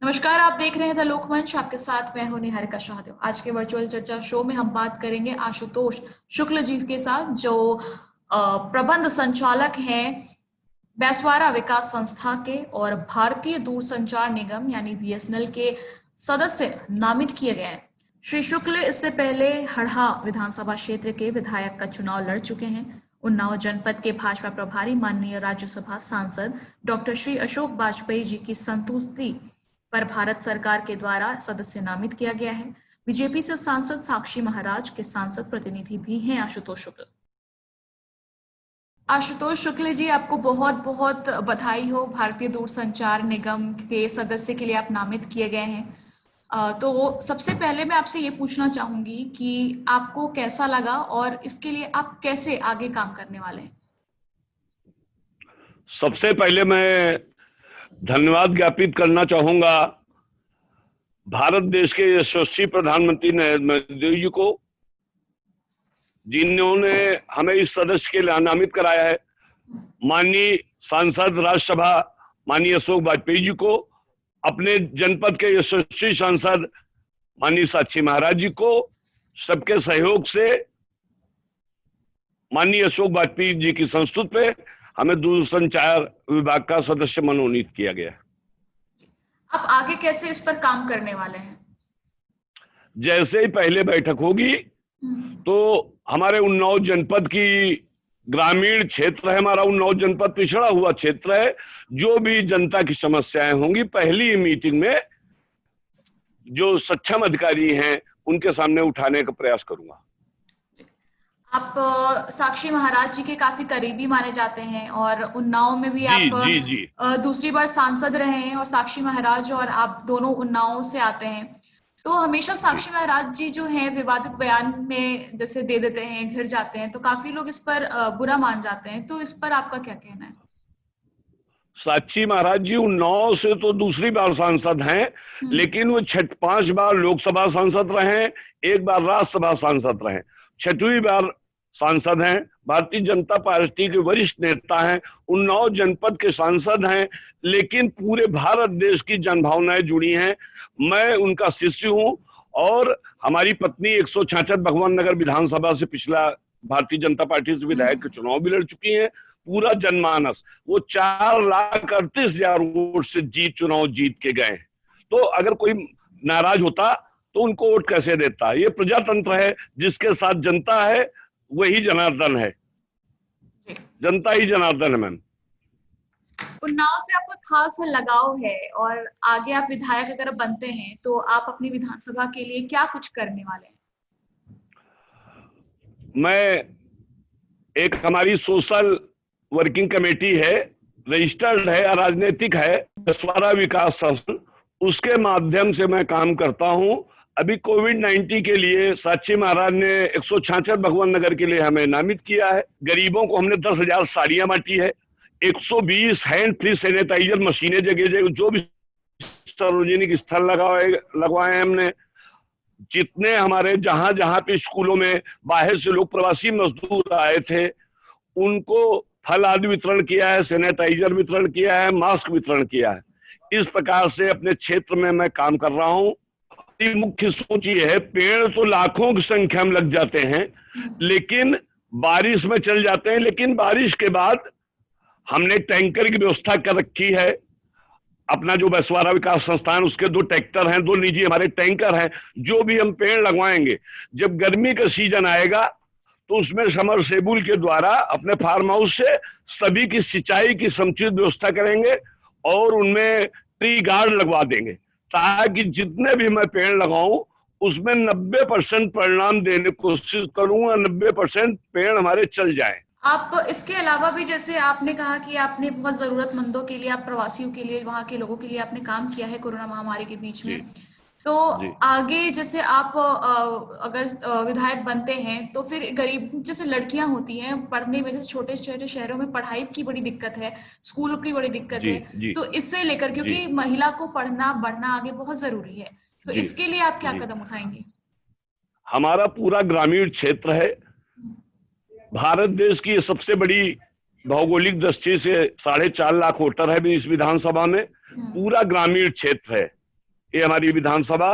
नमस्कार, आप देख रहे हैं द लोकमंच। आपके साथ मैं हूं निहारिका शाहदेव। आज के वर्चुअल चर्चा शो में हम बात करेंगे आशुतोष शुक्ल जी के साथ, जो प्रबंध संचालक हैं बैसवारा विकास संस्था के और भारतीय दूरसंचार निगम यानी बीएसएनएल के सदस्य नामित किए गए हैं। श्री शुक्ल इससे पहले हरहा विधानसभा क्षेत्र के विधायक का चुनाव लड़ चुके हैं। उन्नाव जनपद के भाजपा प्रभारी माननीय राज्यसभा सांसद डॉक्टर श्री अशोक वाजपेयी जी की संतुष्टि पर भारत सरकार के द्वारा सदस्य नामित किया गया है। बीजेपी से सांसद साक्षी महाराज के सांसद प्रतिनिधि भी हैं आशुतोष शुक्ल। आशुतोष शुक्ल जी, आपको बहुत बहुत बधाई हो। भारतीय दूरसंचार निगम के सदस्य के लिए आप नामित किए गए हैं। तो सबसे पहले मैं आपसे ये पूछना चाहूंगी कि आपको कैसा लगा और इसके लिए आप कैसे आगे काम करने वाले हैं। सबसे पहले मैं धन्यवाद ज्ञापित करना चाहूंगा भारत देश के यशस्वी प्रधानमंत्री नरेंद्र मोदी जी को, जिन्होंने हमें इस सदस्य के लिए नामित कराया है। माननीय सांसद राज्यसभा माननीय अशोक वाजपेयी जी को, अपने जनपद के यशस्वी सांसद माननीय साक्षी महाराज जी को, सबके सहयोग से माननीय अशोक वाजपेयी जी की संस्तुति पे हमें दूरसंचार विभाग का सदस्य मनोनीत किया गया। आप आगे कैसे इस पर काम करने वाले हैं? जैसे ही पहले बैठक होगी तो हमारे उन्नाव जनपद की ग्रामीण क्षेत्र है, हमारा उन्नाव जनपद पिछड़ा हुआ क्षेत्र है, जो भी जनता की समस्याएं होंगी पहली मीटिंग में जो सक्षम अधिकारी हैं उनके सामने उठाने का प्रयास करूंगा। आप साक्षी महाराज जी के काफी करीबी माने जाते हैं और उन्नाव में भी आप दूसरी बार सांसद रहे हैं और साक्षी महाराज और आप दोनों उन्नाव से आते हैं। तो हमेशा साक्षी महाराज जी जो हैं विवादित बयान में जैसे दे देते हैं, घिर जाते हैं, तो काफी लोग इस पर बुरा मान जाते हैं। तो इस पर आपका क्या कहना है? साक्षी महाराज जी उन्नाव से तो दूसरी बार सांसद हैं, लेकिन वो 5 बार लोकसभा सांसद रहे, 1 बार राज्यसभा सांसद रहे, 6वीं बार सांसद हैं, भारतीय जनता पार्टी के वरिष्ठ नेता हैं, उन्नाव जनपद के सांसद हैं, लेकिन पूरे भारत देश की जनभावनाएं जुड़ी हैं। मैं उनका शिष्य हूं और हमारी पत्नी 166 भगवान नगर विधानसभा से पिछला भारतीय जनता पार्टी से विधायक के चुनाव भी लड़ चुकी हैं। पूरा जनमानस वो 4,38,000 वोट से चुनाव जीत के गए। तो अगर कोई नाराज होता तो उनको वोट कैसे देता? ये प्रजातंत्र है, जिसके साथ जनता है वही जनार्दन है, जनता ही जनार्दन है। मैम, उन्नाव से आपका खास लगाव है और आगे आप विधायक अगर बनते हैं तो आप अपनी विधानसभा के लिए क्या कुछ करने वाले हैं? मैं एक हमारी सोशल वर्किंग कमेटी है, रजिस्टर्ड है, अराजनीतिक है, बैसवारा विकास संस्था, उसके माध्यम से मैं काम करता हूं। अभी कोविड-19 के लिए साक्षी महाराज ने 166 भगवान नगर के लिए हमें नामित किया है। गरीबों को हमने 10,000 साड़ियां बांटी है, 120 हैंड फ्री सैनिटाइजर मशीनें जगह जगह जो भी सार्वजनिक स्थल लगवाए हैं हमने। जितने हमारे जहां जहां पे स्कूलों में बाहर से लोग प्रवासी मजदूर आए थे उनको फल आदि वितरण किया है, सैनिटाइजर वितरण किया है, मास्क वितरण किया है। इस प्रकार से अपने क्षेत्र में मैं काम कर रहा हूं। मुख्य सोच ये है, पेड़ तो लाखों की संख्या में लग जाते हैं लेकिन बारिश में चल जाते हैं, लेकिन बारिश के बाद हमने टैंकर की व्यवस्था कर रखी है। अपना जो बैसवारा विकास संस्थान, उसके 2 ट्रैक्टर हैं, 2 निजी हमारे टैंकर हैं। जो भी हम पेड़ लगवाएंगे, जब गर्मी का सीजन आएगा तो उसमें समरसेबुल के द्वारा अपने फार्म हाउस से सभी की सिंचाई की समुचित व्यवस्था करेंगे और उनमें ट्री गार्ड लगवा देंगे, ताकि जितने भी मैं पेड़ लगाऊं उसमें 90% परिणाम देने की कोशिश करूंगा, 90% पेड़ हमारे चल जाएं। आप इसके अलावा भी, जैसे आपने कहा कि आपने बहुत जरूरतमंदों के लिए, आप प्रवासियों के लिए, वहां के लोगों के लिए आपने काम किया है कोरोना महामारी के बीच में, तो आगे जैसे आप अगर विधायक बनते हैं तो फिर गरीब जैसे लड़कियां होती हैं पढ़ने में, जैसे छोटे छोटे शहरों में पढ़ाई की बड़ी दिक्कत है, स्कूल की बड़ी दिक्कत है, तो इससे लेकर, क्योंकि महिला को पढ़ना बढ़ना आगे बहुत जरूरी है, तो इसके लिए आप क्या कदम उठाएंगे? हमारा पूरा ग्रामीण क्षेत्र है, भारत देश की सबसे बड़ी भौगोलिक दृष्टि से 4.5 लाख वोटर है भी इस विधानसभा में, पूरा ग्रामीण क्षेत्र है। ये हमारी विधानसभा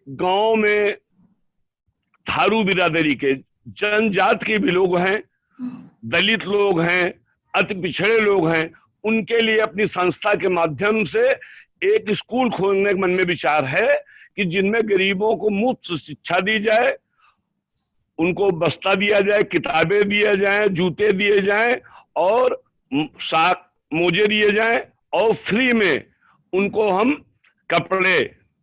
गांव में थारू बिरादरी के जनजात के भी लोग हैं, दलित लोग हैं, अति पिछड़े लोग हैं, उनके लिए अपनी संस्था के माध्यम से एक स्कूल खोलने के मन में विचार है कि जिनमें गरीबों को मुफ्त शिक्षा दी जाए, उनको बस्ता दिया जाए, किताबें दिए जाएं, जूते दिए जाएं और साक मोजे दिए जाएं और फ्री में उनको हम कपड़े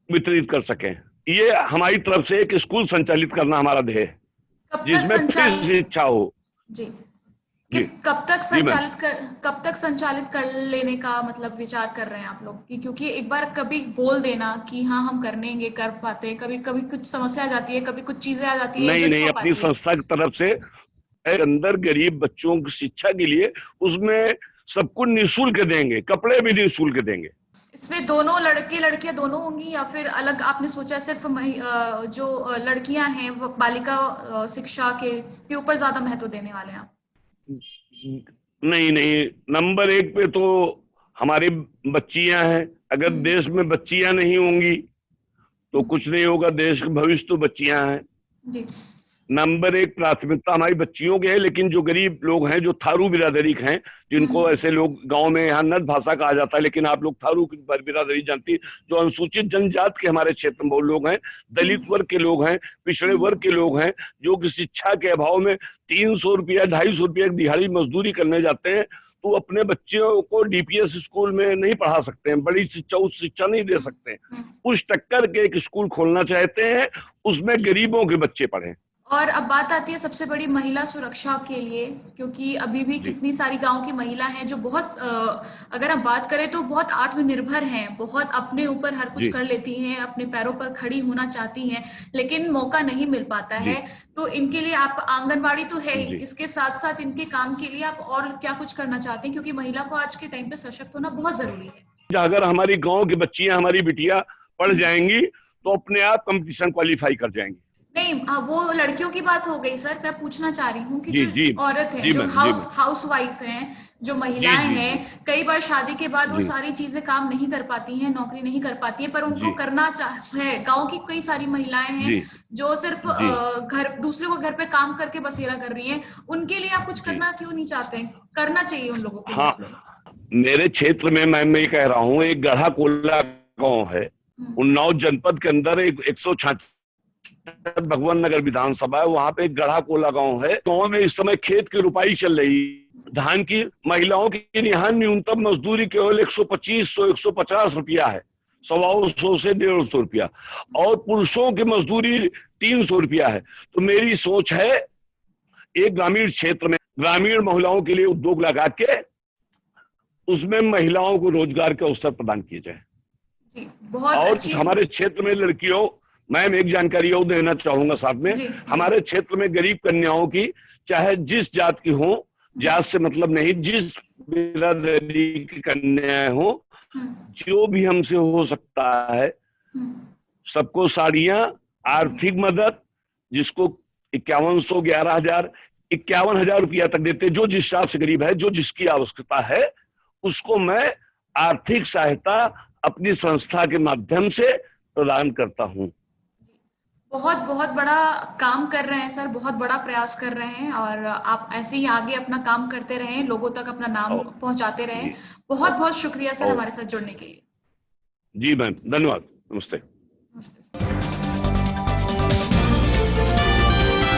वितरित कर सकें। ये हमारी तरफ से एक स्कूल संचालित करना हमारा ध्येय है, जिसमें फ्री शिक्षा हो। जी, कब तक संचालित कर लेने का मतलब विचार कर रहे हैं आप लोग? क्योंकि एक बार कभी बोल देना कि हाँ हम करेंगे, कर पाते हैं, कभी कभी कुछ समस्या आ जाती है, कभी कुछ चीजें आ जाती है। नहीं, अपनी संस्था की तरफ से अंदर गरीब बच्चों की शिक्षा के लिए उसमें सब कुछ निःशुल्क देंगे, कपड़े भी निःशुल्क देंगे। इसमें दोनों लड़के लड़कियां दोनों होंगी या फिर अलग आपने सोचा सिर्फ जो लड़कियां हैं बालिका शिक्षा के ऊपर ज्यादा महत्व देने वाले हैं आप? नहीं, नंबर 1 पे तो हमारी बच्चियां हैं। अगर देश में बच्चियां नहीं होंगी तो कुछ नहीं होगा, देश का भविष्य तो बच्चियां हैं जी। नंबर 1 प्राथमिकता हमारी बच्चियों की है। लेकिन जो गरीब लोग हैं, जो थारू बिरादरी के हैं, जिनको ऐसे लोग गांव में यहाँ नद भाषा कहा जाता है, लेकिन आप लोग थारू की बिरादरी जानती, जो अनुसूचित जनजात के हमारे क्षेत्र में बहुत लोग हैं, दलित वर्ग के लोग हैं, पिछड़े वर्ग के लोग हैं, जो कि शिक्षा के अभाव में 300 रुपया 250 रुपया दिहाड़ी मजदूरी करने जाते हैं, तो अपने बच्चों को डीपीएस स्कूल में नहीं पढ़ा सकते हैं, बड़ी शिक्षा उच्च शिक्षा नहीं दे सकते हैं। उस टक्कर के एक स्कूल खोलना चाहते हैं, उसमें गरीबों के बच्चे पढ़ें। और अब बात आती है सबसे बड़ी महिला सुरक्षा के लिए, क्योंकि अभी भी कितनी सारी गांव की महिला हैं जो बहुत अगर हम बात करें तो बहुत आत्मनिर्भर हैं, बहुत अपने ऊपर हर कुछ कर लेती हैं, अपने पैरों पर खड़ी होना चाहती हैं, लेकिन मौका नहीं मिल पाता है। तो इनके लिए आप, आंगनवाड़ी तो है ही, इसके साथ साथ इनके काम के लिए आप और क्या कुछ करना चाहते हैं? क्योंकि महिला को आज के टाइम पे सशक्त होना बहुत जरूरी है। अगर हमारी गाँव की बच्चियां, हमारी बिटिया पढ़ जाएंगी तो अपने आप कंपटीशन क्वालिफाई कर जाएंगी। नहीं, वो लड़कियों की बात हो गई सर। मैं पूछना चाह रही हूँ कि जो औरत है, जो हाउस वाइफ हैं, जो महिलाएं हैं, कई बार शादी के बाद वो सारी चीजें काम नहीं कर पाती हैं, नौकरी नहीं कर पाती हैं, पर उनको करना है। गांव की कई सारी महिलाएं हैं जो सिर्फ दूसरे को घर पे काम करके बसेरा कर रही हैं, उनके लिए आप कुछ करना क्यों नहीं चाहते? करना चाहिए उन लोगों के लिए। मेरे क्षेत्र में मैं ये कह रहा हूँ, एक गढ़ा कोला गाँव है, उन्नाव जनपद के अंदर एक 166 भगवान नगर विधानसभा है, वहां पे एक गढ़ा कोला गांव है। गांव में इस समय खेत की रुपाई चल रही, धान की। महिलाओं की यहाँ न्यूनतम मजदूरी केवल 125-150 रुपया है, 125 से 150 रुपया, और पुरुषों की मजदूरी 300 रुपया है। तो मेरी सोच है एक ग्रामीण क्षेत्र में ग्रामीण महिलाओं के लिए उद्योग लगा के उसमें महिलाओं को रोजगार के अवसर प्रदान किए जाए। और हमारे क्षेत्र में लड़कियों, मैं एक जानकारी और देना चाहूंगा साथ में, हमारे क्षेत्र में गरीब कन्याओं की, चाहे जिस जात की हो, जात से मतलब नहीं, जिस बिरादरी की कन्याएं हो, जो भी हमसे हो सकता है, सबको साड़ियां, आर्थिक मदद, जिसको 5100, 11,000, 51,000 रुपया तक देते, जो जिस हिसाब से गरीब है, जो जिसकी आवश्यकता है, उसको मैं आर्थिक सहायता अपनी संस्था के माध्यम से प्रदान करता हूं। बहुत बहुत बड़ा काम कर रहे हैं सर, बहुत बड़ा प्रयास कर रहे हैं, और आप ऐसे ही आगे अपना काम करते रहें, लोगों तक अपना नाम पहुंचाते रहें। बहुत बहुत शुक्रिया सर हमारे साथ जुड़ने के लिए। जी मैम, धन्यवाद। नमस्ते। नमस्ते।